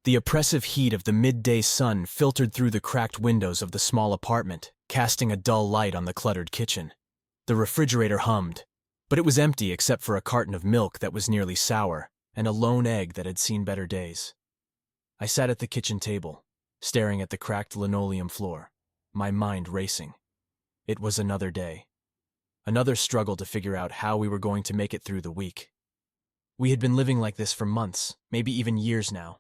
The oppressive heat of the midday sun filtered through the cracked windows of the small apartment, casting a dull light on the cluttered kitchen. The refrigerator hummed, but it was empty except for a carton of milk that was nearly sour and a lone egg that had seen better days. I sat at the kitchen table, staring at the cracked linoleum floor, my mind racing. It was another day. Another struggle to figure out how we were going to make it through the week. We had been living like this for months, maybe even years now.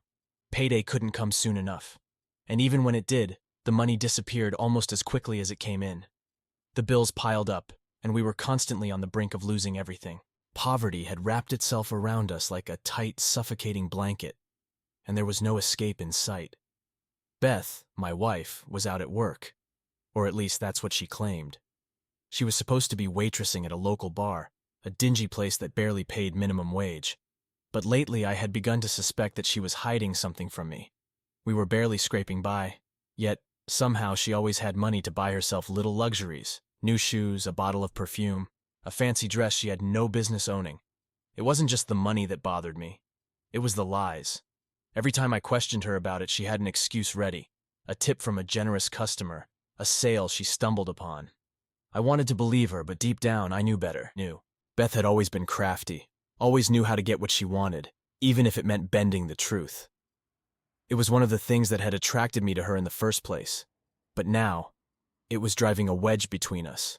Payday couldn't come soon enough. And even when it did, the money disappeared almost as quickly as it came in. The bills piled up, and we were constantly on the brink of losing everything. Poverty had wrapped itself around us like a tight, suffocating blanket, and there was no escape in sight. Beth, my wife, was out at work, or at least that's what she claimed. She was supposed to be waitressing at a local bar, a dingy place that barely paid minimum wage. But lately I had begun to suspect that she was hiding something from me. We were barely scraping by, yet somehow she always had money to buy herself little luxuries, new shoes, a bottle of perfume, a fancy dress she had no business owning. It wasn't just the money that bothered me. It was the lies. Every time I questioned her about it, she had an excuse ready, a tip from a generous customer, a sale she stumbled upon. I wanted to believe her, but deep down I knew better. Beth had always been crafty, always knew how to get what she wanted, even if it meant bending the truth. It was one of the things that had attracted me to her in the first place, but now it was driving a wedge between us.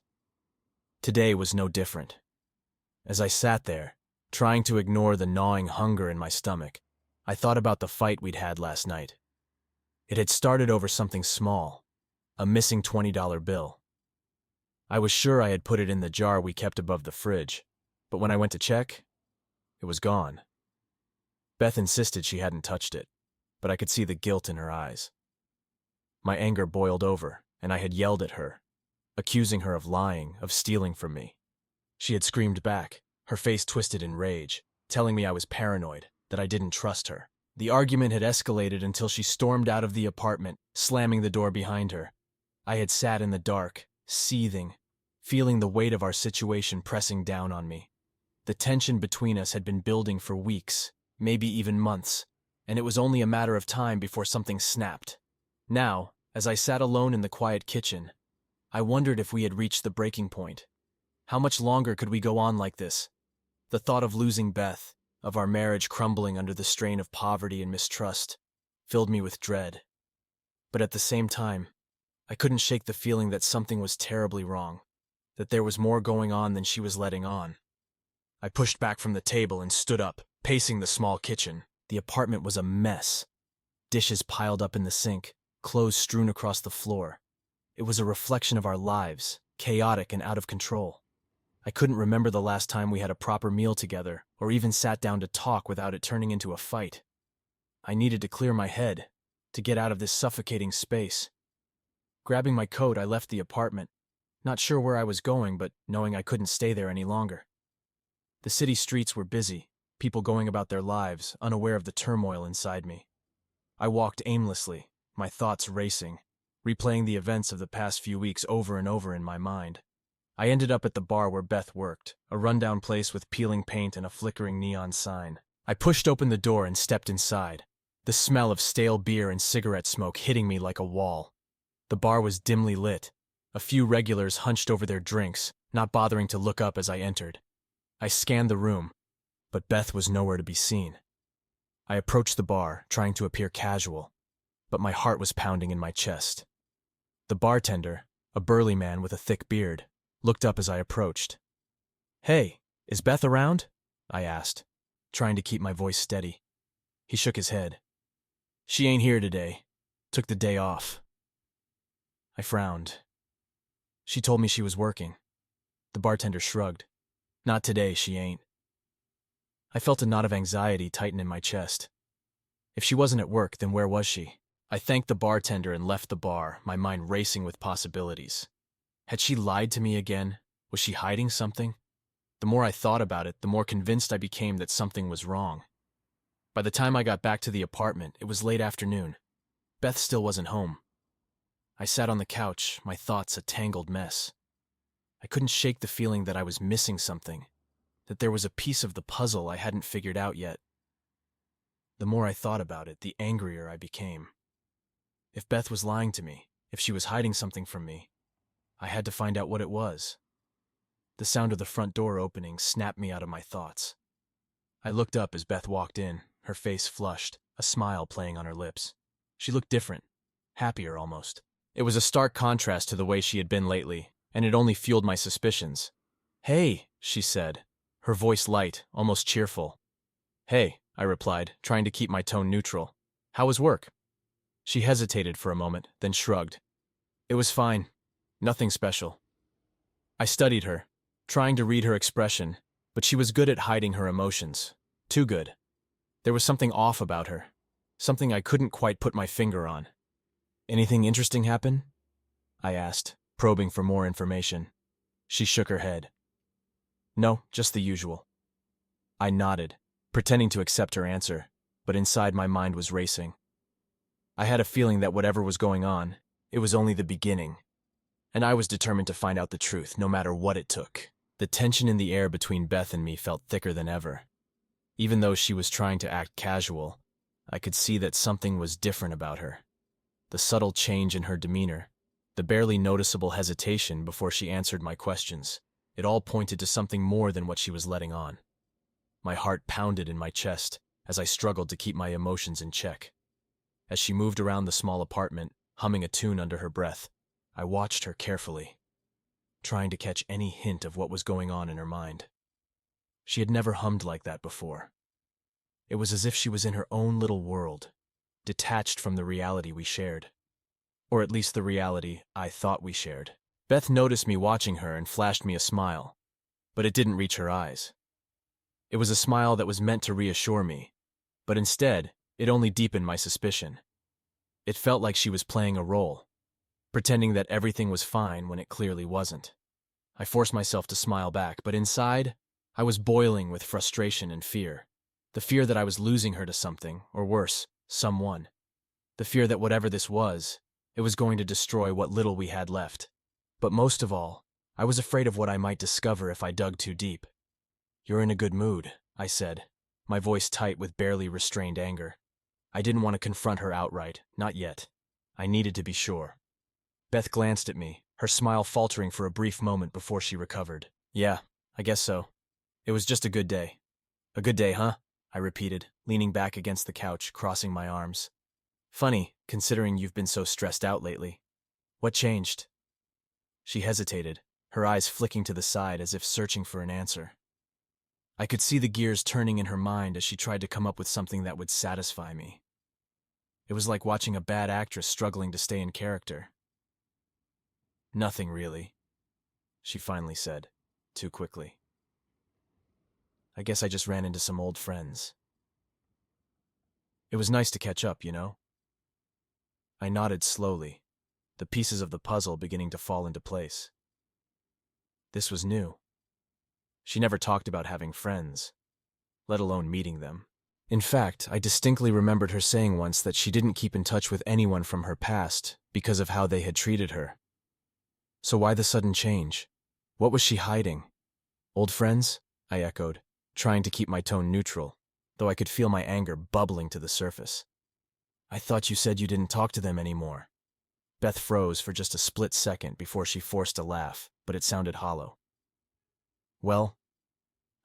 Today was no different. As I sat there, trying to ignore the gnawing hunger in my stomach, I thought about the fight we'd had last night. It had started over something small, a missing $20 bill. I was sure I had put it in the jar we kept above the fridge, but when I went to check, it was gone. Beth insisted she hadn't touched it, but I could see the guilt in her eyes. My anger boiled over, and I had yelled at her, accusing her of lying, of stealing from me. She had screamed back, her face twisted in rage, telling me I was paranoid, that I didn't trust her. The argument had escalated until she stormed out of the apartment, slamming the door behind her. I had sat in the dark, seething, feeling the weight of our situation pressing down on me. The tension between us had been building for weeks, maybe even months, and it was only a matter of time before something snapped. Now, as I sat alone in the quiet kitchen, I wondered if we had reached the breaking point. How much longer could we go on like this? The thought of losing Beth, of our marriage crumbling under the strain of poverty and mistrust, filled me with dread. But at the same time, I couldn't shake the feeling that something was terribly wrong, that there was more going on than she was letting on. I pushed back from the table and stood up, pacing the small kitchen. The apartment was a mess. Dishes piled up in the sink, clothes strewn across the floor. It was a reflection of our lives, chaotic and out of control. I couldn't remember the last time we had a proper meal together, or even sat down to talk without it turning into a fight. I needed to clear my head, to get out of this suffocating space. Grabbing my coat, I left the apartment, not sure where I was going, but knowing I couldn't stay there any longer. The city streets were busy, people going about their lives, unaware of the turmoil inside me. I walked aimlessly, my thoughts racing, replaying the events of the past few weeks over and over in my mind. I ended up at the bar where Beth worked, a rundown place with peeling paint and a flickering neon sign. I pushed open the door and stepped inside, the smell of stale beer and cigarette smoke hitting me like a wall. The bar was dimly lit, a few regulars hunched over their drinks, not bothering to look up as I entered. I scanned the room, but Beth was nowhere to be seen. I approached the bar, trying to appear casual, but my heart was pounding in my chest. The bartender, a burly man with a thick beard, looked up as I approached. "Hey, is Beth around?" I asked, trying to keep my voice steady. He shook his head. "She ain't here today. Took the day off." I frowned. She told me she was working. The bartender shrugged. "Not today, she ain't." I felt a knot of anxiety tighten in my chest. If she wasn't at work, then where was she? I thanked the bartender and left the bar, my mind racing with possibilities. Had she lied to me again? Was she hiding something? The more I thought about it, the more convinced I became that something was wrong. By the time I got back to the apartment, it was late afternoon. Beth still wasn't home. I sat on the couch, my thoughts a tangled mess. I couldn't shake the feeling that I was missing something, that there was a piece of the puzzle I hadn't figured out yet. The more I thought about it, the angrier I became. If Beth was lying to me, if she was hiding something from me, I had to find out what it was. The sound of the front door opening snapped me out of my thoughts. I looked up as Beth walked in, her face flushed, a smile playing on her lips. She looked different, happier almost. It was a stark contrast to the way she had been lately, and it only fueled my suspicions. "Hey," she said, her voice light, almost cheerful. "Hey," I replied, trying to keep my tone neutral. "How was work?" She hesitated for a moment, then shrugged. "It was fine. Nothing special." I studied her, trying to read her expression, but she was good at hiding her emotions. Too good. There was something off about her, something I couldn't quite put my finger on. "Anything interesting happen?" I asked, probing for more information. She shook her head. "No, just the usual." I nodded, pretending to accept her answer, but inside my mind was racing. I had a feeling that whatever was going on, it was only the beginning, and I was determined to find out the truth, no matter what it took. The tension in the air between Beth and me felt thicker than ever. Even though she was trying to act casual, I could see that something was different about her. The subtle change in her demeanor, the barely noticeable hesitation before she answered my questions, it all pointed to something more than what she was letting on. My heart pounded in my chest as I struggled to keep my emotions in check. As she moved around the small apartment, humming a tune under her breath, I watched her carefully, trying to catch any hint of what was going on in her mind. She had never hummed like that before. It was as if she was in her own little world, detached from the reality we shared. Or at least the reality I thought we shared. Beth noticed me watching her and flashed me a smile, but it didn't reach her eyes. It was a smile that was meant to reassure me, but instead, it only deepened my suspicion. It felt like she was playing a role, pretending that everything was fine when it clearly wasn't. I forced myself to smile back, but inside, I was boiling with frustration and fear. The fear that I was losing her to something, or worse, someone. The fear that whatever this was, it was going to destroy what little we had left. But most of all, I was afraid of what I might discover if I dug too deep. "You're in a good mood," I said, my voice tight with barely restrained anger. I didn't want to confront her outright, not yet. I needed to be sure. Beth glanced at me, her smile faltering for a brief moment before she recovered. "Yeah, I guess so. It was just a good day." "A good day, huh?" I repeated, leaning back against the couch, crossing my arms. "Funny, considering you've been so stressed out lately. What changed?" She hesitated, her eyes flicking to the side as if searching for an answer. I could see the gears turning in her mind as she tried to come up with something that would satisfy me. It was like watching a bad actress struggling to stay in character. "Nothing really," she finally said, too quickly. "I guess I just ran into some old friends. It was nice to catch up, you know?" I nodded slowly, the pieces of the puzzle beginning to fall into place. This was new. She never talked about having friends, let alone meeting them. In fact, I distinctly remembered her saying once that she didn't keep in touch with anyone from her past because of how they had treated her. So why the sudden change? What was she hiding? "Old friends?" I echoed, trying to keep my tone neutral, though I could feel my anger bubbling to the surface. "I thought you said you didn't talk to them anymore." Beth froze for just a split second before she forced a laugh, but it sounded hollow. "Well,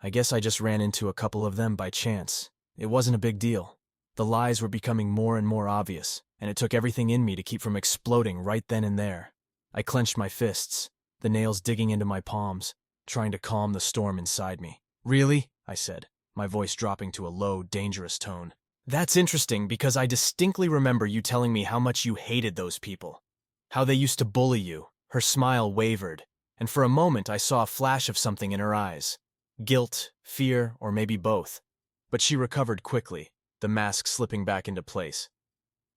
I guess I just ran into a couple of them by chance. It wasn't a big deal. The lies were becoming more and more obvious, and it took everything in me to keep from exploding right then and there. I clenched my fists, the nails digging into my palms, trying to calm the storm inside me. "Really?" I said, my voice dropping to a low, dangerous tone. "That's interesting because I distinctly remember you telling me how much you hated those people, how they used to bully you." Her smile wavered, and for a moment I saw a flash of something in her eyes. Guilt, fear, or maybe both. But she recovered quickly, the mask slipping back into place.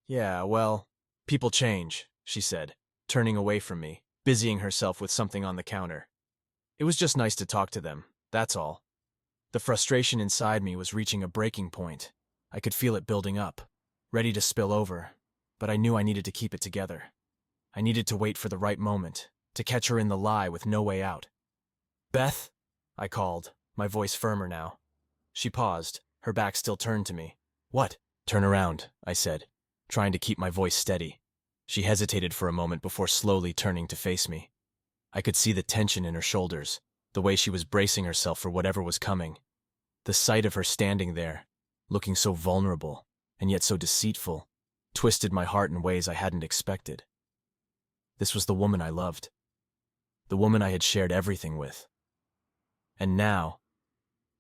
"Yeah, well, people change," she said, turning away from me, busying herself with something on the counter. "It was just nice to talk to them, that's all." The frustration inside me was reaching a breaking point. I could feel it building up, ready to spill over, but I knew I needed to keep it together. I needed to wait for the right moment, to catch her in the lie with no way out. "Beth?" I called, my voice firmer now. She paused, her back still turned to me. "What?" Turn around, I said, trying to keep my voice steady. She hesitated for a moment before slowly turning to face me. I could see the tension in her shoulders, the way she was bracing herself for whatever was coming. The sight of her standing there, looking so vulnerable and yet so deceitful, twisted my heart in ways I hadn't expected. This was the woman I loved, the woman I had shared everything with. And now,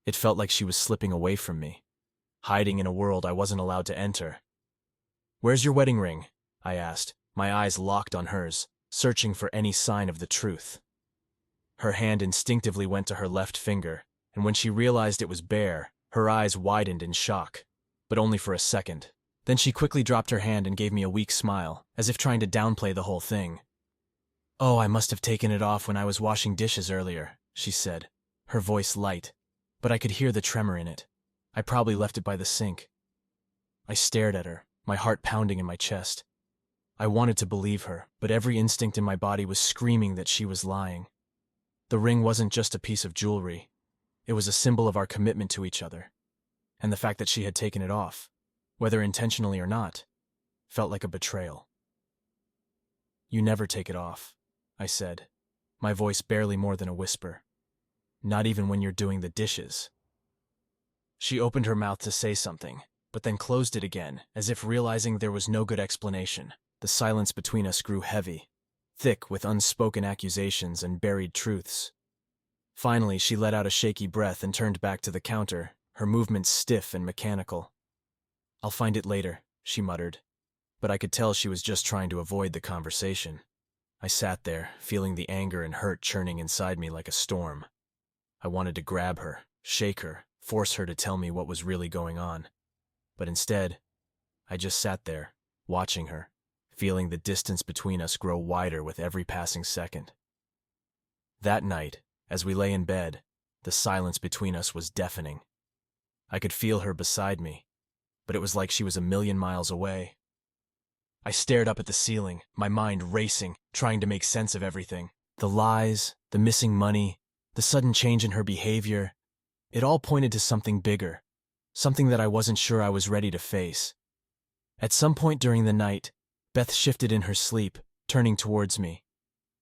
it felt like she was slipping away from me, hiding in a world I wasn't allowed to enter. "Where's your wedding ring?" I asked, my eyes locked on hers, searching for any sign of the truth. Her hand instinctively went to her left finger, and when she realized it was bare, her eyes widened in shock, but only for a second. Then she quickly dropped her hand and gave me a weak smile, as if trying to downplay the whole thing. "Oh, I must have taken it off when I was washing dishes earlier," she said, her voice light, but I could hear the tremor in it. "I probably left it by the sink." I stared at her, my heart pounding in my chest. I wanted to believe her, but every instinct in my body was screaming that she was lying. The ring wasn't just a piece of jewelry. It was a symbol of our commitment to each other. And the fact that she had taken it off, whether intentionally or not, felt like a betrayal. "You never take it off," I said, my voice barely more than a whisper. "Not even when you're doing the dishes." She opened her mouth to say something, but then closed it again, as if realizing there was no good explanation. The silence between us grew heavy, thick with unspoken accusations and buried truths. Finally, she let out a shaky breath and turned back to the counter, her movements stiff and mechanical. "I'll find it later," she muttered, but I could tell she was just trying to avoid the conversation. I sat there, feeling the anger and hurt churning inside me like a storm. I wanted to grab her, shake her, force her to tell me what was really going on. But instead, I just sat there, watching her, feeling the distance between us grow wider with every passing second. That night, as we lay in bed, the silence between us was deafening. I could feel her beside me, but it was like she was a million miles away. I stared up at the ceiling, my mind racing, trying to make sense of everything. The lies, the missing money, the sudden change in her behavior, it all pointed to something bigger, something that I wasn't sure I was ready to face. At some point during the night, Beth shifted in her sleep, turning towards me.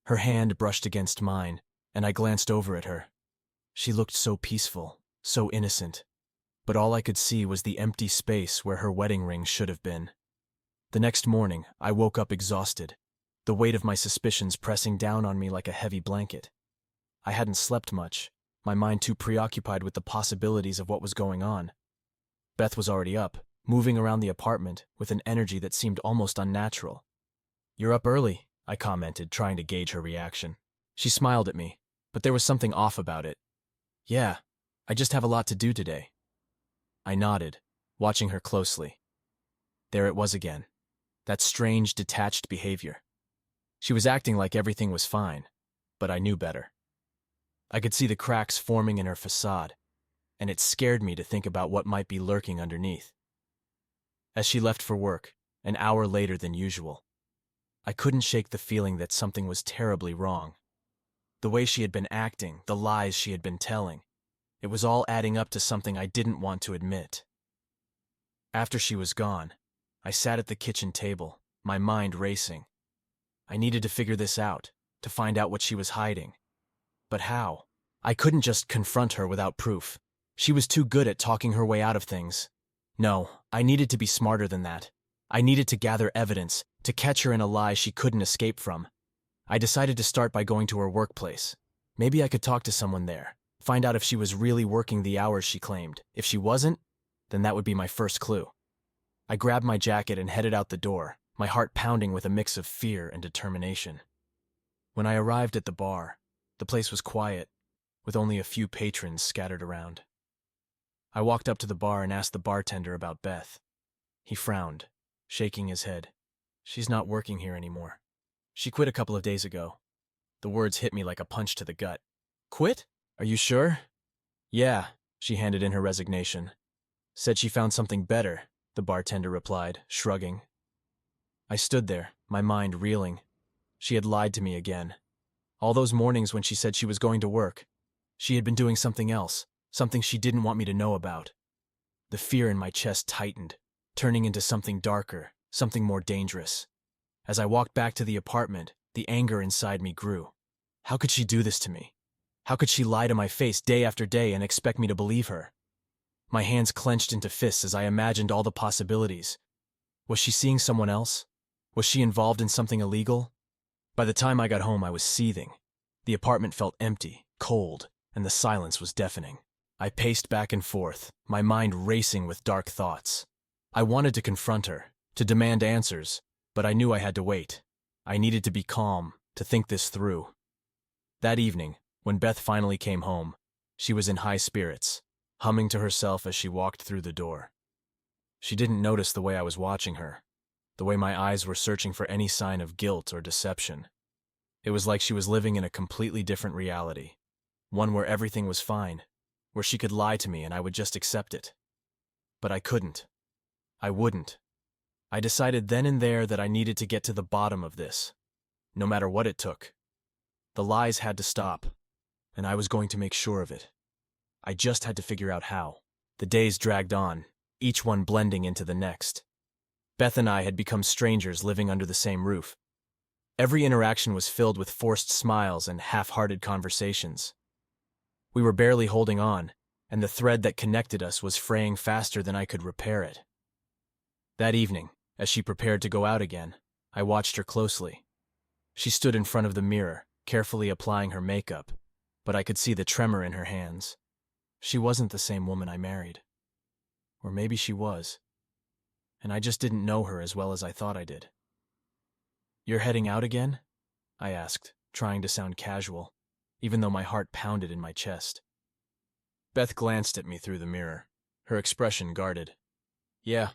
Her hand brushed against mine, and I glanced over at her. She looked so peaceful, so innocent, but all I could see was the empty space where her wedding ring should have been. The next morning, I woke up exhausted, the weight of my suspicions pressing down on me like a heavy blanket. I hadn't slept much, my mind too preoccupied with the possibilities of what was going on. Beth was already up, moving around the apartment with an energy that seemed almost unnatural. "You're up early," I commented, trying to gauge her reaction. She smiled at me, but there was something off about it. "Yeah, I just have a lot to do today." I nodded, watching her closely. There it was again, that strange, detached behavior. She was acting like everything was fine, but I knew better. I could see the cracks forming in her facade, and it scared me to think about what might be lurking underneath. As she left for work, an hour later than usual, I couldn't shake the feeling that something was terribly wrong. The way she had been acting, the lies she had been telling, it was all adding up to something I didn't want to admit. After she was gone, I sat at the kitchen table, my mind racing. I needed to figure this out, to find out what she was hiding. But how? I couldn't just confront her without proof. She was too good at talking her way out of things. No, I needed to be smarter than that. I needed to gather evidence, to catch her in a lie she couldn't escape from. I decided to start by going to her workplace. Maybe I could talk to someone there, find out if she was really working the hours she claimed. If she wasn't, then that would be my first clue. I grabbed my jacket and headed out the door, my heart pounding with a mix of fear and determination. When I arrived at the bar, the place was quiet, with only a few patrons scattered around. I walked up to the bar and asked the bartender about Beth. He frowned, shaking his head. "She's not working here anymore. She quit a couple of days ago." The words hit me like a punch to the gut. "Quit? Are you sure?" "Yeah," she handed in her resignation. "Said she found something better," the bartender replied, shrugging. I stood there, my mind reeling. She had lied to me again. All those mornings when she said she was going to work, she had been doing something else, something she didn't want me to know about. The fear in my chest tightened, turning into something darker, something more dangerous. As I walked back to the apartment, the anger inside me grew. How could she do this to me? How could she lie to my face day after day and expect me to believe her? My hands clenched into fists as I imagined all the possibilities. Was she seeing someone else? Was she involved in something illegal? By the time I got home, I was seething. The apartment felt empty, cold, and the silence was deafening. I paced back and forth, my mind racing with dark thoughts. I wanted to confront her, to demand answers, but I knew I had to wait. I needed to be calm, to think this through. That evening, when Beth finally came home, she was in high spirits, humming to herself as she walked through the door. She didn't notice the way I was watching her, the way my eyes were searching for any sign of guilt or deception. It was like she was living in a completely different reality, one where everything was fine, where she could lie to me and I would just accept it. But I couldn't. I wouldn't. I decided then and there that I needed to get to the bottom of this, no matter what it took. The lies had to stop, and I was going to make sure of it. I just had to figure out how. The days dragged on, each one blending into the next. Beth and I had become strangers living under the same roof. Every interaction was filled with forced smiles and half-hearted conversations. We were barely holding on, and the thread that connected us was fraying faster than I could repair it. That evening, as she prepared to go out again, I watched her closely. She stood in front of the mirror, carefully applying her makeup, but I could see the tremor in her hands. She wasn't the same woman I married. Or maybe she was. And I just didn't know her as well as I thought I did. "You're heading out again?" I asked, trying to sound casual, even though my heart pounded in my chest. Beth glanced at me through the mirror, her expression guarded. "Yeah,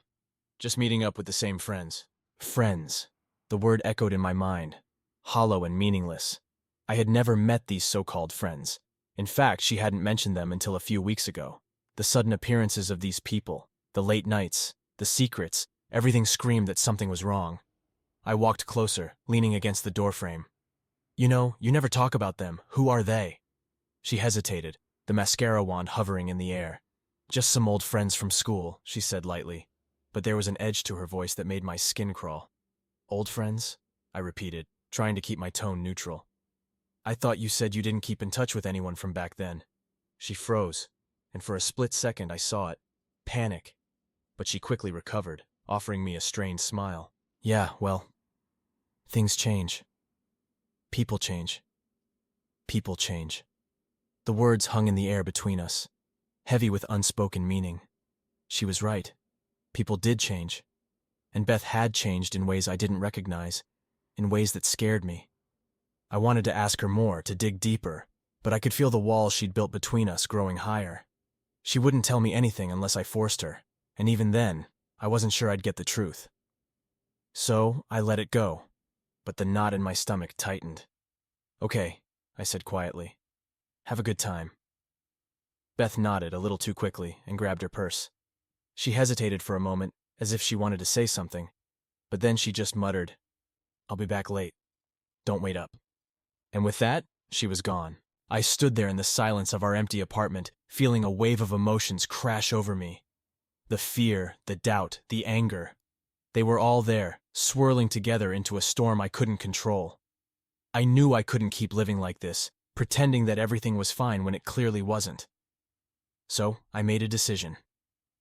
just meeting up with the same friends." Friends. The word echoed in my mind, hollow and meaningless. I had never met these so-called friends. In fact, she hadn't mentioned them until a few weeks ago. The sudden appearances of these people, the late nights, the secrets, everything screamed that something was wrong. I walked closer, leaning against the doorframe. "You know, you never talk about them. Who are they?" She hesitated, the mascara wand hovering in the air. "Just some old friends from school," she said lightly, but there was an edge to her voice that made my skin crawl. "Old friends?" I repeated, trying to keep my tone neutral. "I thought you said you didn't keep in touch with anyone from back then." She froze, and for a split second I saw it. Panic. But she quickly recovered, offering me a strained smile. "Yeah, well, things change. People change. People change." The words hung in the air between us, heavy with unspoken meaning. She was right. People did change. And Beth had changed in ways I didn't recognize, in ways that scared me. I wanted to ask her more, to dig deeper, but I could feel the walls she'd built between us growing higher. She wouldn't tell me anything unless I forced her, and even then, I wasn't sure I'd get the truth. So I let it go, but the knot in my stomach tightened. "Okay," I said quietly. "Have a good time." Beth nodded a little too quickly and grabbed her purse. She hesitated for a moment, as if she wanted to say something, but then she just muttered, "I'll be back late. Don't wait up." And with that, she was gone. I stood there in the silence of our empty apartment, feeling a wave of emotions crash over me. The fear, the doubt, the anger. They were all there, swirling together into a storm I couldn't control. I knew I couldn't keep living like this, pretending that everything was fine when it clearly wasn't. So I made a decision.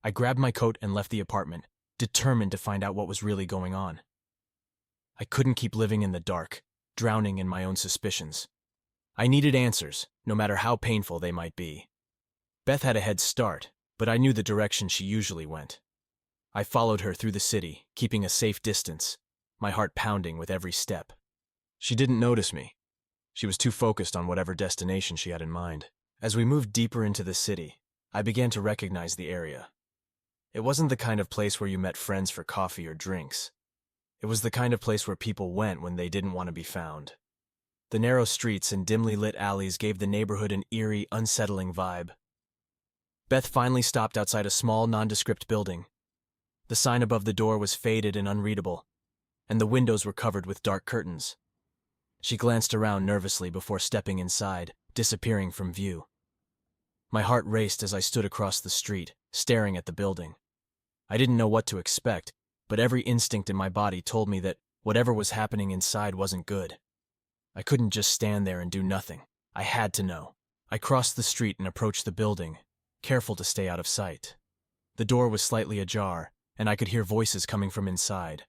I grabbed my coat and left the apartment, determined to find out what was really going on. I couldn't keep living in the dark, drowning in my own suspicions. I needed answers, no matter how painful they might be. Beth had a head start, but I knew the direction she usually went. I followed her through the city, keeping a safe distance, my heart pounding with every step. She didn't notice me. She was too focused on whatever destination she had in mind. As we moved deeper into the city, I began to recognize the area. It wasn't the kind of place where you met friends for coffee or drinks. It was the kind of place where people went when they didn't want to be found. The narrow streets and dimly lit alleys gave the neighborhood an eerie, unsettling vibe. Beth finally stopped outside a small, nondescript building. The sign above the door was faded and unreadable, and the windows were covered with dark curtains. She glanced around nervously before stepping inside, disappearing from view. My heart raced as I stood across the street, staring at the building. I didn't know what to expect, but every instinct in my body told me that whatever was happening inside wasn't good. I couldn't just stand there and do nothing. I had to know. I crossed the street and approached the building, careful to stay out of sight. The door was slightly ajar, and I could hear voices coming from inside.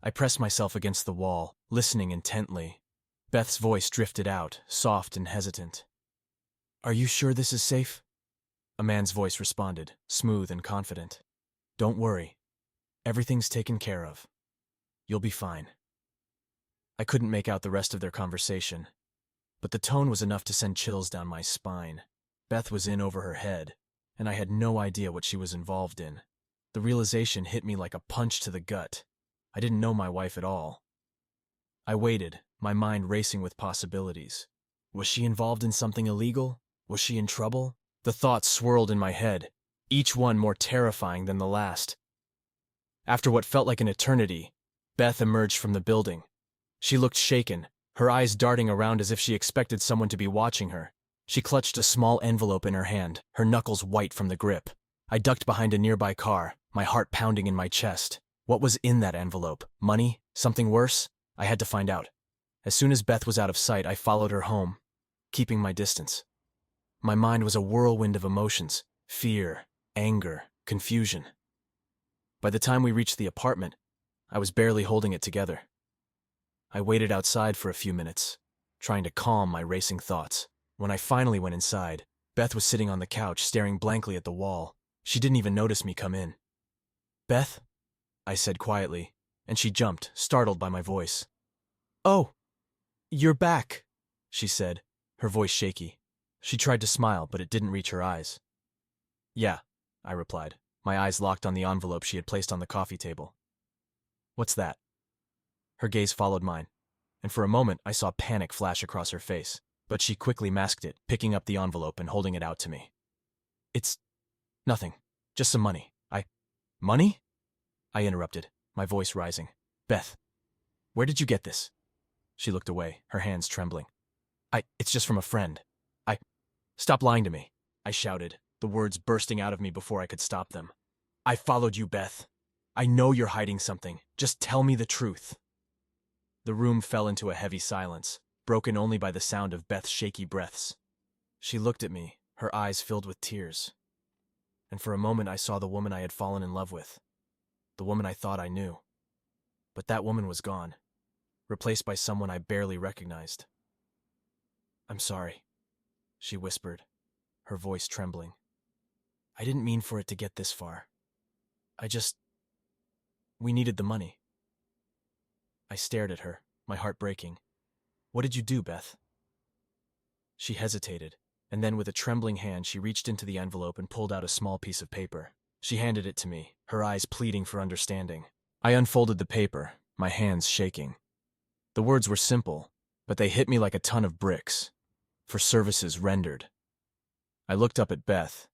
I pressed myself against the wall, listening intently. Beth's voice drifted out, soft and hesitant. "Are you sure this is safe?" A man's voice responded, smooth and confident. "Don't worry. Everything's taken care of. You'll be fine." I couldn't make out the rest of their conversation, but the tone was enough to send chills down my spine. Beth was in over her head, and I had no idea what she was involved in. The realization hit me like a punch to the gut. I didn't know my wife at all. I waited, my mind racing with possibilities. Was she involved in something illegal? Was she in trouble? The thoughts swirled in my head, each one more terrifying than the last. After what felt like an eternity, Beth emerged from the building. She looked shaken, her eyes darting around as if she expected someone to be watching her. She clutched a small envelope in her hand, her knuckles white from the grip. I ducked behind a nearby car, my heart pounding in my chest. What was in that envelope? Money? Something worse? I had to find out. As soon as Beth was out of sight, I followed her home, keeping my distance. My mind was a whirlwind of emotions: fear, anger, confusion. By the time we reached the apartment, I was barely holding it together. I waited outside for a few minutes, trying to calm my racing thoughts. When I finally went inside, Beth was sitting on the couch, staring blankly at the wall. She didn't even notice me come in. "Beth?" I said quietly, and she jumped, startled by my voice. "Oh, you're back," she said, her voice shaky. She tried to smile, but it didn't reach her eyes. "Yeah," I replied, my eyes locked on the envelope she had placed on the coffee table. "What's that?" Her gaze followed mine, and for a moment I saw panic flash across her face, but she quickly masked it, picking up the envelope and holding it out to me. "It's nothing, just some money. Money?" I interrupted, my voice rising. "Beth, where did you get this?" She looked away, her hands trembling. It's just from a friend. Stop lying to me," I shouted, the words bursting out of me before I could stop them. "I followed you, Beth. I know you're hiding something. Just tell me the truth." The room fell into a heavy silence, broken only by the sound of Beth's shaky breaths. She looked at me, her eyes filled with tears. And for a moment I saw the woman I had fallen in love with, the woman I thought I knew. But that woman was gone, replaced by someone I barely recognized. "I'm sorry," she whispered, her voice trembling. "I didn't mean for it to get this far. We needed the money." I stared at her, my heart breaking. "What did you do, Beth?" She hesitated, and then with a trembling hand she reached into the envelope and pulled out a small piece of paper. She handed it to me, her eyes pleading for understanding. I unfolded the paper, my hands shaking. The words were simple, but they hit me like a ton of bricks. For services rendered. I looked up at Beth,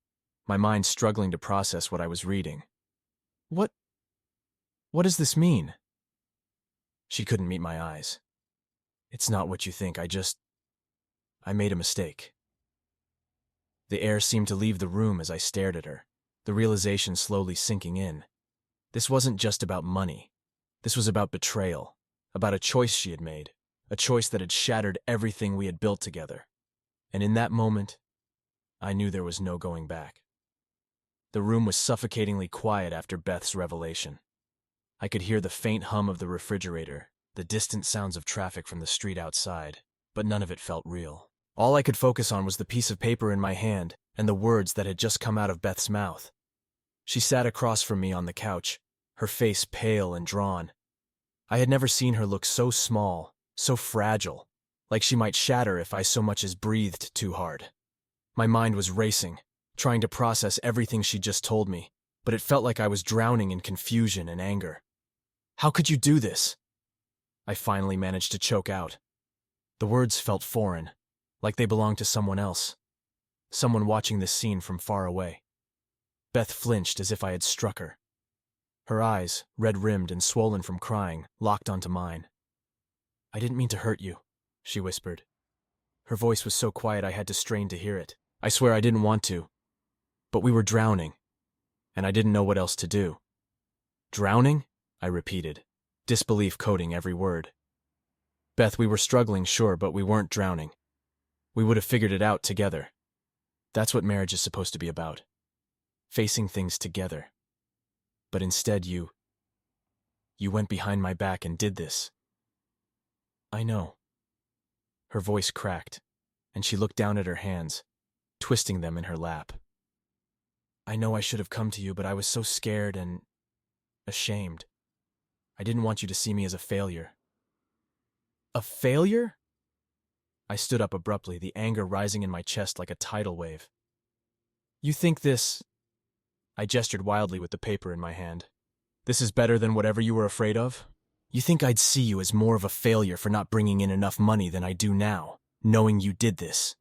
my mind struggling to process what I was reading. What does this mean?" She couldn't meet my eyes. "It's not what you think. I made a mistake." The air seemed to leave the room as I stared at her, the realization slowly sinking in. This wasn't just about money. This was about betrayal, about a choice she had made, a choice that had shattered everything we had built together. And in that moment, I knew there was no going back. The room was suffocatingly quiet after Beth's revelation. I could hear the faint hum of the refrigerator, the distant sounds of traffic from the street outside, but none of it felt real. All I could focus on was the piece of paper in my hand and the words that had just come out of Beth's mouth. She sat across from me on the couch, her face pale and drawn. I had never seen her look so small, so fragile, like she might shatter if I so much as breathed too hard. My mind was racing, trying to process everything she just told me, but it felt like I was drowning in confusion and anger. "How could you do this?" I finally managed to choke out. The words felt foreign, like they belonged to someone else, someone watching this scene from far away. Beth flinched as if I had struck her. Her eyes, red-rimmed and swollen from crying, locked onto mine. "I didn't mean to hurt you," she whispered. Her voice was so quiet I had to strain to hear it. I swear I didn't want to. But we were drowning, and I didn't know what else to do. Drowning? I repeated, disbelief coating every word. Beth, we were struggling, sure, but we weren't drowning. We would have figured it out together. That's what marriage is supposed to be about. Facing things together. But instead you went behind my back and did this. I know. Her voice cracked, and she looked down at her hands, twisting them in her lap. I know I should have come to you, but I was so scared and ashamed. I didn't want you to see me as a failure. A failure? I stood up abruptly, the anger rising in my chest like a tidal wave. You think this... I gestured wildly with the paper in my hand. This is better than whatever you were afraid of? You think I'd see you as more of a failure for not bringing in enough money than I do now, knowing you did this?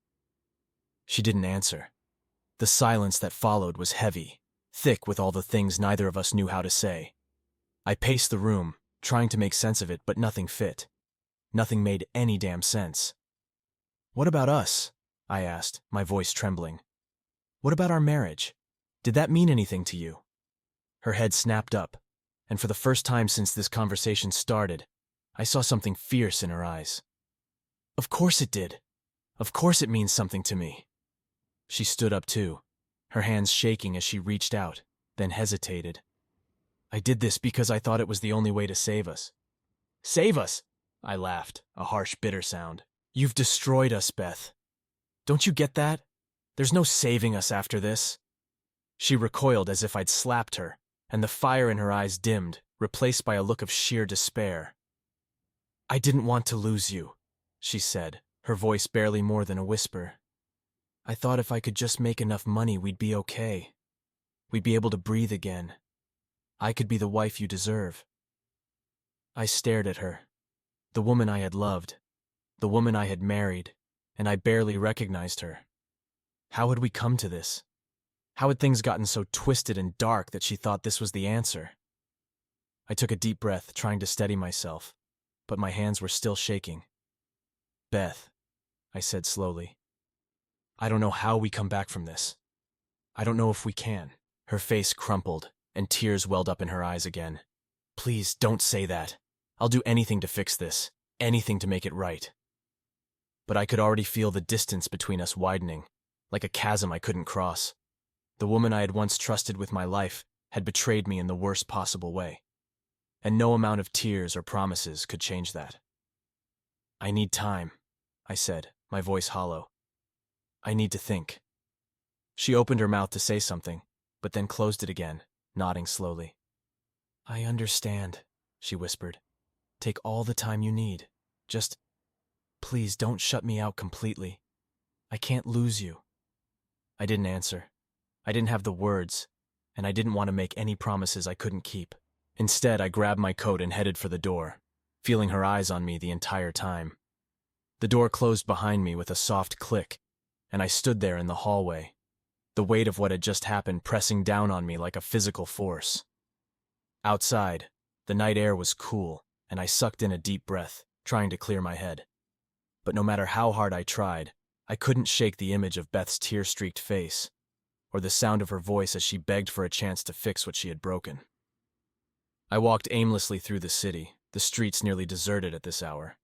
She didn't answer. The silence that followed was heavy, thick with all the things neither of us knew how to say. I paced the room, trying to make sense of it, but nothing fit. Nothing made any damn sense. What about us? I asked, my voice trembling. What about our marriage? Did that mean anything to you? Her head snapped up, and for the first time since this conversation started, I saw something fierce in her eyes. Of course it did. Of course it means something to me. She stood up too, her hands shaking as she reached out, then hesitated. I did this because I thought it was the only way to save us. Save us? I laughed, a harsh, bitter sound. You've destroyed us, Beth. Don't you get that? There's no saving us after this. She recoiled as if I'd slapped her, and the fire in her eyes dimmed, replaced by a look of sheer despair. I didn't want to lose you, she said, her voice barely more than a whisper. I thought if I could just make enough money, we'd be okay. We'd be able to breathe again. I could be the wife you deserve. I stared at her, the woman I had loved, the woman I had married, and I barely recognized her. How had we come to this? How had things gotten so twisted and dark that she thought this was the answer? I took a deep breath, trying to steady myself, but my hands were still shaking. Beth, I said slowly, I don't know how we come back from this. I don't know if we can. Her face crumpled, and tears welled up in her eyes again. Please, don't say that. I'll do anything to fix this, anything to make it right. But I could already feel the distance between us widening, like a chasm I couldn't cross. The woman I had once trusted with my life had betrayed me in the worst possible way, and no amount of tears or promises could change that. I need time, I said, my voice hollow. I need to think. She opened her mouth to say something, but then closed it again, nodding slowly. I understand, she whispered. Take all the time you need. Just, please don't shut me out completely. I can't lose you. I didn't answer. I didn't have the words, and I didn't want to make any promises I couldn't keep. Instead, I grabbed my coat and headed for the door, feeling her eyes on me the entire time. The door closed behind me with a soft click, and I stood there in the hallway, the weight of what had just happened pressing down on me like a physical force. Outside, the night air was cool, and I sucked in a deep breath, trying to clear my head. But no matter how hard I tried, I couldn't shake the image of Beth's tear-streaked face, or the sound of her voice as she begged for a chance to fix what she had broken. I walked aimlessly through the city, the streets nearly deserted at this hour.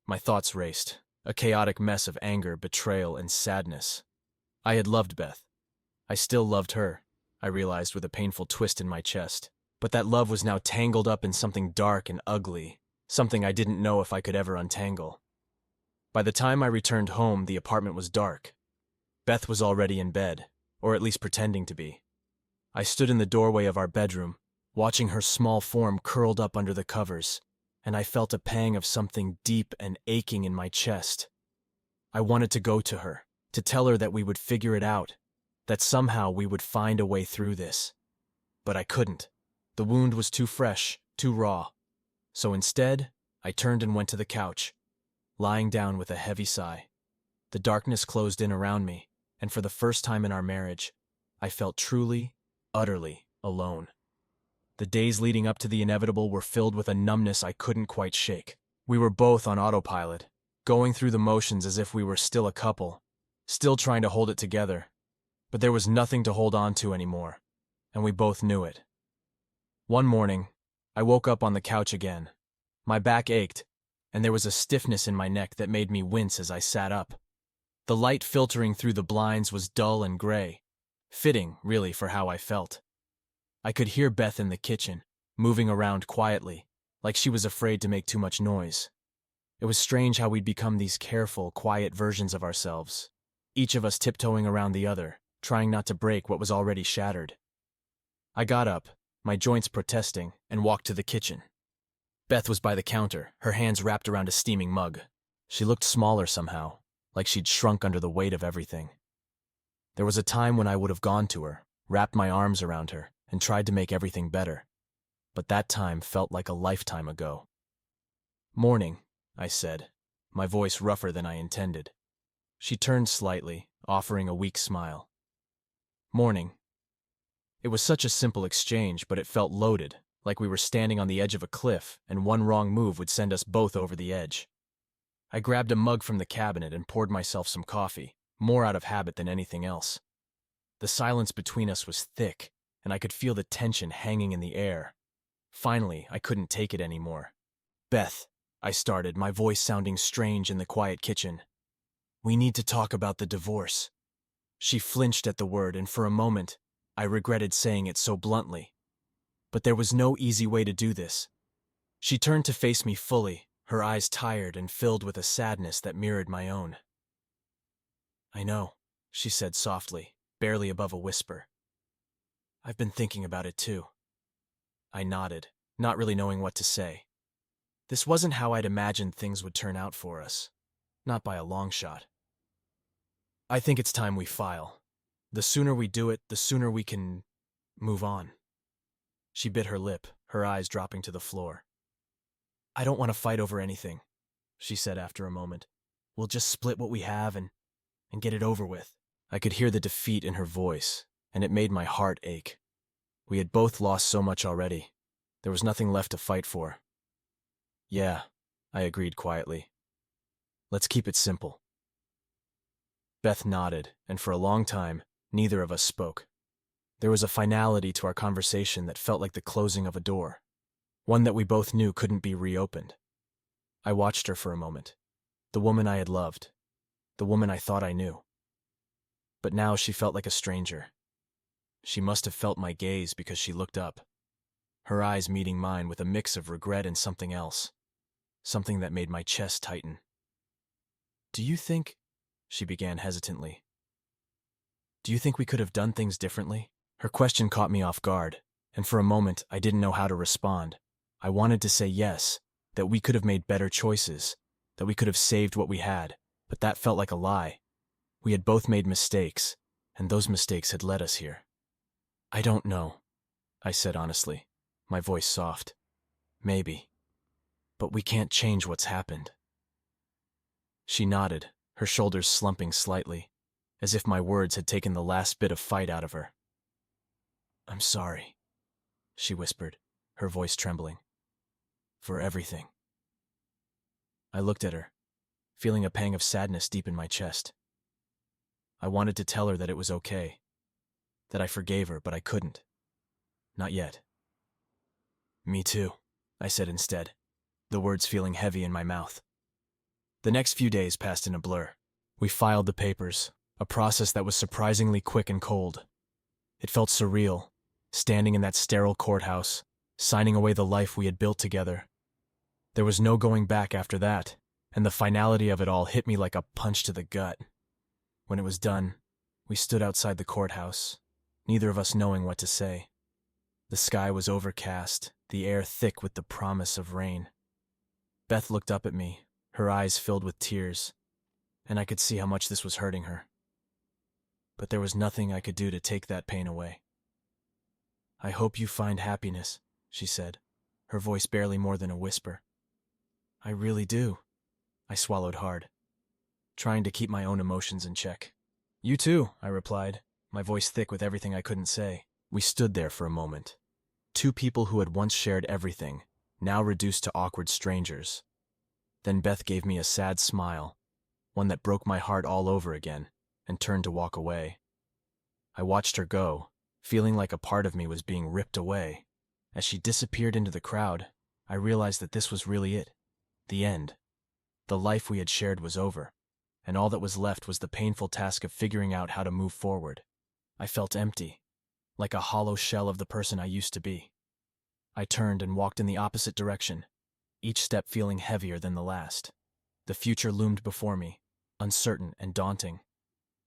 My thoughts raced, a chaotic mess of anger, betrayal, and sadness. I had loved Beth. I still loved her, I realized with a painful twist in my chest. But that love was now tangled up in something dark and ugly, something I didn't know if I could ever untangle. By the time I returned home, the apartment was dark. Beth was already in bed, or at least pretending to be. I stood in the doorway of our bedroom, watching her small form curled up under the covers, and I felt a pang of something deep and aching in my chest. I wanted to go to her, to tell her that we would figure it out, that somehow we would find a way through this. But I couldn't. The wound was too fresh, too raw. So instead, I turned and went to the couch, lying down with a heavy sigh. The darkness closed in around me, and for the first time in our marriage, I felt truly, utterly alone. The days leading up to the inevitable were filled with a numbness I couldn't quite shake. We were both on autopilot, going through the motions as if we were still a couple, still trying to hold it together. But there was nothing to hold on to anymore, and we both knew it. One morning, I woke up on the couch again. My back ached, and there was a stiffness in my neck that made me wince as I sat up. The light filtering through the blinds was dull and gray, fitting, really, for how I felt. I could hear Beth in the kitchen, moving around quietly, like she was afraid to make too much noise. It was strange how we'd become these careful, quiet versions of ourselves, each of us tiptoeing around the other, trying not to break what was already shattered. I got up, my joints protesting, and walked to the kitchen. Beth was by the counter, her hands wrapped around a steaming mug. She looked smaller somehow, like she'd shrunk under the weight of everything. There was a time when I would have gone to her, wrapped my arms around her, and tried to make everything better. But that time felt like a lifetime ago. "Morning," I said, my voice rougher than I intended. She turned slightly, offering a weak smile. "Morning." It was such a simple exchange, but it felt loaded, like we were standing on the edge of a cliff and one wrong move would send us both over the edge. I grabbed a mug from the cabinet and poured myself some coffee, more out of habit than anything else. The silence between us was thick, and I could feel the tension hanging in the air. Finally, I couldn't take it anymore. "Beth," I started, my voice sounding strange in the quiet kitchen. "We need to talk about the divorce." She flinched at the word, and for a moment, I regretted saying it so bluntly. But there was no easy way to do this. She turned to face me fully, her eyes tired and filled with a sadness that mirrored my own. "I know," she said softly, barely above a whisper. "I've been thinking about it too." I nodded, not really knowing what to say. This wasn't how I'd imagined things would turn out for us. Not by a long shot. "I think it's time we file. The sooner we do it, the sooner we can move on." She bit her lip, her eyes dropping to the floor. "I don't want to fight over anything," she said after a moment. "We'll just split what we have and get it over with." I could hear the defeat in her voice, and it made my heart ache. We had both lost so much already. There was nothing left to fight for. "Yeah," I agreed quietly. "Let's keep it simple." Beth nodded, and for a long time, neither of us spoke. There was a finality to our conversation that felt like the closing of a door, one that we both knew couldn't be reopened. I watched her for a moment, the woman I had loved, the woman I thought I knew. But now she felt like a stranger. She must have felt my gaze because she looked up, her eyes meeting mine with a mix of regret and something else, something that made my chest tighten. "Do you think," she began hesitantly, "do you think we could have done things differently?" Her question caught me off guard, and for a moment I didn't know how to respond. I wanted to say yes, that we could have made better choices, that we could have saved what we had, but that felt like a lie. We had both made mistakes, and those mistakes had led us here. "I don't know," I said honestly, my voice soft. "Maybe. But we can't change what's happened." She nodded, her shoulders slumping slightly, as if my words had taken the last bit of fight out of her. "I'm sorry," she whispered, her voice trembling. "For everything." I looked at her, feeling a pang of sadness deep in my chest. I wanted to tell her that it was okay, that I forgave her, but I couldn't. Not yet. "Me too," I said instead, the words feeling heavy in my mouth. The next few days passed in a blur. We filed the papers, a process that was surprisingly quick and cold. It felt surreal, standing in that sterile courthouse, signing away the life we had built together. There was no going back after that, and the finality of it all hit me like a punch to the gut. When it was done, we stood outside the courthouse, neither of us knowing what to say. The sky was overcast, the air thick with the promise of rain. Beth looked up at me, her eyes filled with tears, and I could see how much this was hurting her. But there was nothing I could do to take that pain away. "I hope you find happiness," she said, her voice barely more than a whisper. "I really do." I swallowed hard, trying to keep my own emotions in check. "You too," I replied, my voice thick with everything I couldn't say. We stood there for a moment. Two people who had once shared everything, now reduced to awkward strangers. Then Beth gave me a sad smile, one that broke my heart all over again, and turned to walk away. I watched her go, feeling like a part of me was being ripped away, As she disappeared into the crowd, I realized that this was really it. The end. The life we had shared was over, and all that was left was the painful task of figuring out how to move forward. I felt empty, like a hollow shell of the person I used to be. I turned and walked in the opposite direction, each step feeling heavier than the last. The future loomed before me, uncertain and daunting,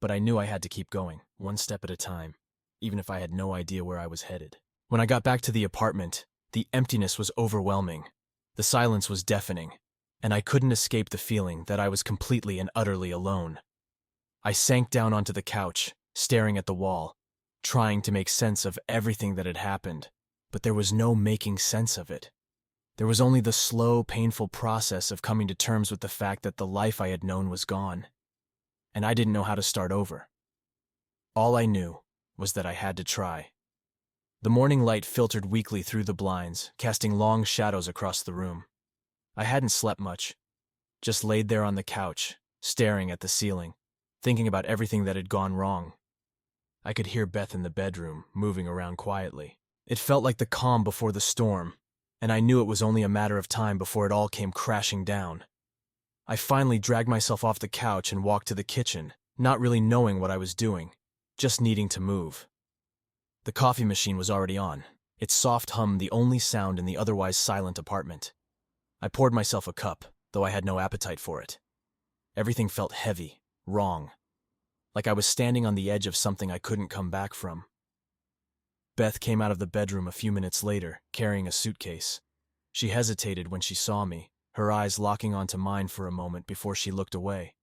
but I knew I had to keep going, one step at a time, even if I had no idea where I was headed. When I got back to the apartment, the emptiness was overwhelming. The silence was deafening, and I couldn't escape the feeling that I was completely and utterly alone. I sank down onto the couch, staring at the wall, trying to make sense of everything that had happened, but there was no making sense of it. There was only the slow, painful process of coming to terms with the fact that the life I had known was gone, and I didn't know how to start over. All I knew was that I had to try. The morning light filtered weakly through the blinds, casting long shadows across the room. I hadn't slept much, just laid there on the couch, staring at the ceiling, thinking about everything that had gone wrong. I could hear Beth in the bedroom, moving around quietly. It felt like the calm before the storm, and I knew it was only a matter of time before it all came crashing down. I finally dragged myself off the couch and walked to the kitchen, not really knowing what I was doing, just needing to move. The coffee machine was already on, its soft hum the only sound in the otherwise silent apartment. I poured myself a cup, though I had no appetite for it. Everything felt heavy, wrong, like I was standing on the edge of something I couldn't come back from. Beth came out of the bedroom a few minutes later, carrying a suitcase. She hesitated when she saw me, her eyes locking onto mine for a moment before she looked away.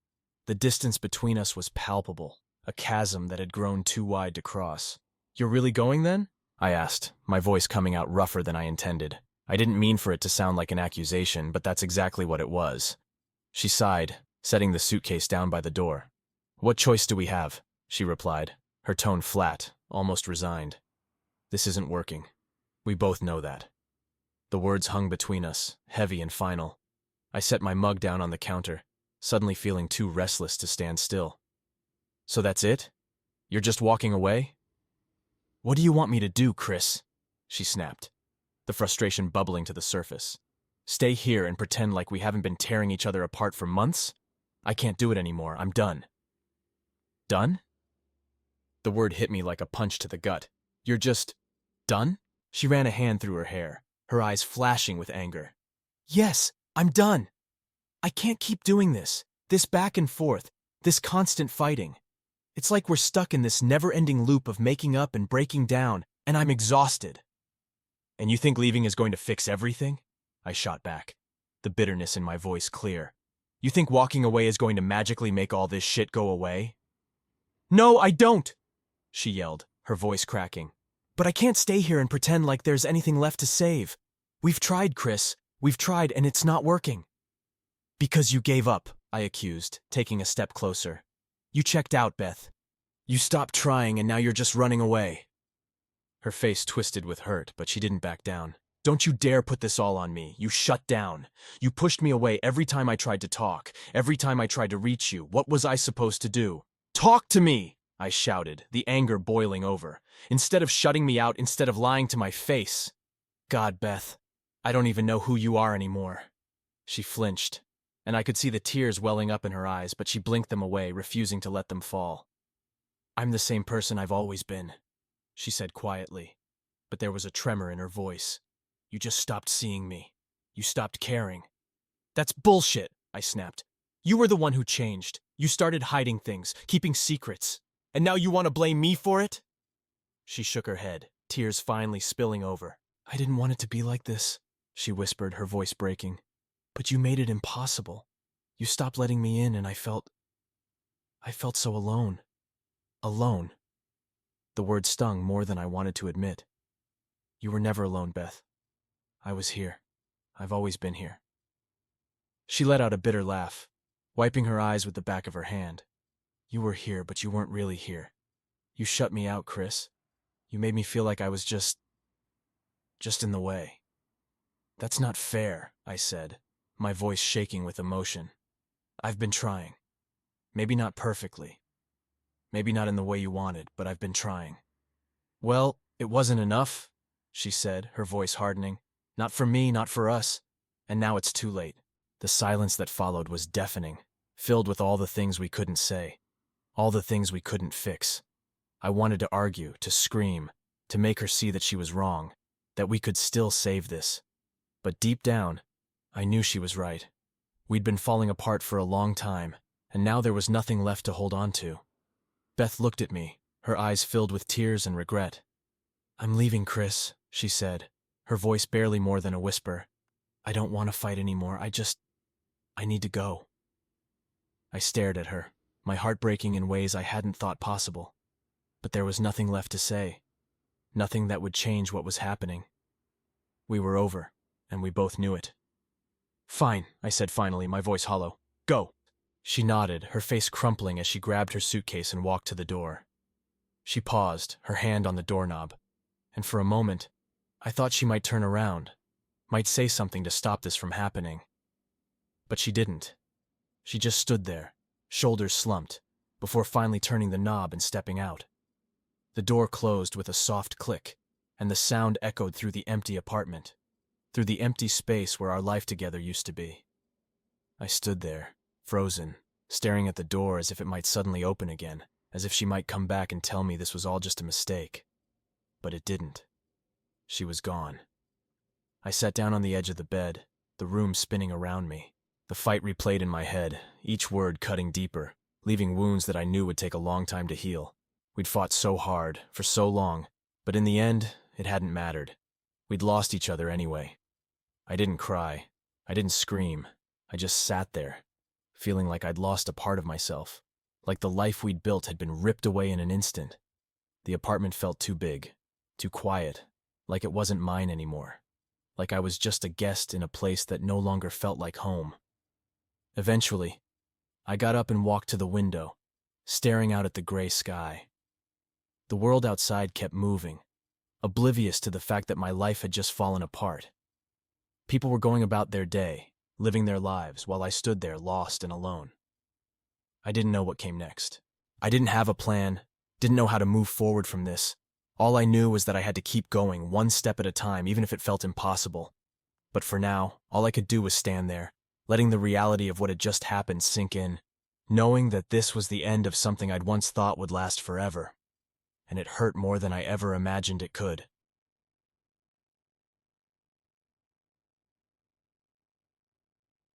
The distance between us was palpable, a chasm that had grown too wide to cross. "You're really going then?" I asked, my voice coming out rougher than I intended. I didn't mean for it to sound like an accusation, but that's exactly what it was. She sighed, setting the suitcase down by the door. "What choice do we have?" she replied, her tone flat, almost resigned. "This isn't working. We both know that." The words hung between us, heavy and final. I set my mug down on the counter, suddenly feeling too restless to stand still. "So that's it? You're just walking away?" "What do you want me to do, Chris?" she snapped, the frustration bubbling to the surface. "Stay here and pretend like we haven't been tearing each other apart for months? I can't do it anymore. I'm done." "Done?" The word hit me like a punch to the gut. "You're just done?" She ran a hand through her hair, her eyes flashing with anger. "Yes, I'm done. I can't keep doing this back and forth, this constant fighting. It's like we're stuck in this never-ending loop of making up and breaking down, and I'm exhausted." "And you think leaving is going to fix everything?" I shot back, the bitterness in my voice clear. "You think walking away is going to magically make all this shit go away?" "No, I don't!" she yelled, her voice cracking. "But I can't stay here and pretend like there's anything left to save. We've tried, Chris. We've tried, and it's not working." "Because you gave up," I accused, taking a step closer. "You checked out, Beth. You stopped trying, and now you're just running away." Her face twisted with hurt, but she didn't back down. "Don't you dare put this all on me. You shut down. You pushed me away every time I tried to talk, every time I tried to reach you. What was I supposed to do?" "Talk to me!" I shouted, the anger boiling over. "Instead of shutting me out, instead of lying to my face." "God, Beth, I don't even know who you are anymore." She flinched, and I could see the tears welling up in her eyes, but she blinked them away, refusing to let them fall. "I'm the same person I've always been," she said quietly, but there was a tremor in her voice. "You just stopped seeing me. You stopped caring." "That's bullshit," I snapped. "You were the one who changed. You started hiding things, keeping secrets. And now you want to blame me for it?" She shook her head, tears finally spilling over. "I didn't want it to be like this," she whispered, her voice breaking. "But you made it impossible. You stopped letting me in, and I felt so alone. Alone." The word stung more than I wanted to admit. "You were never alone, Beth. I was here. I've always been here." She let out a bitter laugh, wiping her eyes with the back of her hand. "You were here, but you weren't really here. You shut me out, Chris. You made me feel like I was just in the way." "That's not fair," I said, my voice shaking with emotion. "I've been trying. Maybe not perfectly. Maybe not in the way you wanted, but I've been trying." "Well, it wasn't enough," she said, her voice hardening. Not for me, not for us. And now it's too late. The silence that followed was deafening, filled with all the things we couldn't say, all the things we couldn't fix. I wanted to argue, to scream, to make her see that she was wrong, that we could still save this. But deep down, I knew she was right. We'd been falling apart for a long time, and now there was nothing left to hold on to. Beth looked at me, her eyes filled with tears and regret. "I'm leaving, Chris," she said, her voice barely more than a whisper. "I don't want to fight anymore. I need to go." I stared at her, my heart breaking in ways I hadn't thought possible. But there was nothing left to say, nothing that would change what was happening. We were over, and we both knew it. "Fine," I said finally, my voice hollow. "Go." She nodded, her face crumpling as she grabbed her suitcase and walked to the door. She paused, her hand on the doorknob, and for a moment, I thought she might turn around, might say something to stop this from happening. But she didn't. She just stood there, shoulders slumped, before finally turning the knob and stepping out. The door closed with a soft click, and the sound echoed through the empty apartment, through the empty space where our life together used to be. I stood there, frozen, staring at the door as if it might suddenly open again, as if she might come back and tell me this was all just a mistake. But it didn't. She was gone. I sat down on the edge of the bed, the room spinning around me. The fight replayed in my head, each word cutting deeper, leaving wounds that I knew would take a long time to heal. We'd fought so hard, for so long, but in the end, it hadn't mattered. We'd lost each other anyway. I didn't cry. I didn't scream. I just sat there, feeling like I'd lost a part of myself, like the life we'd built had been ripped away in an instant. The apartment felt too big, too quiet, like it wasn't mine anymore, like I was just a guest in a place that no longer felt like home. Eventually, I got up and walked to the window, staring out at the gray sky. The world outside kept moving, oblivious to the fact that my life had just fallen apart. People were going about their day, living their lives, while I stood there lost and alone. I didn't know what came next. I didn't have a plan, didn't know how to move forward from this. All I knew was that I had to keep going, one step at a time, even if it felt impossible. But for now, all I could do was stand there, letting the reality of what had just happened sink in, knowing that this was the end of something I'd once thought would last forever. And it hurt more than I ever imagined it could.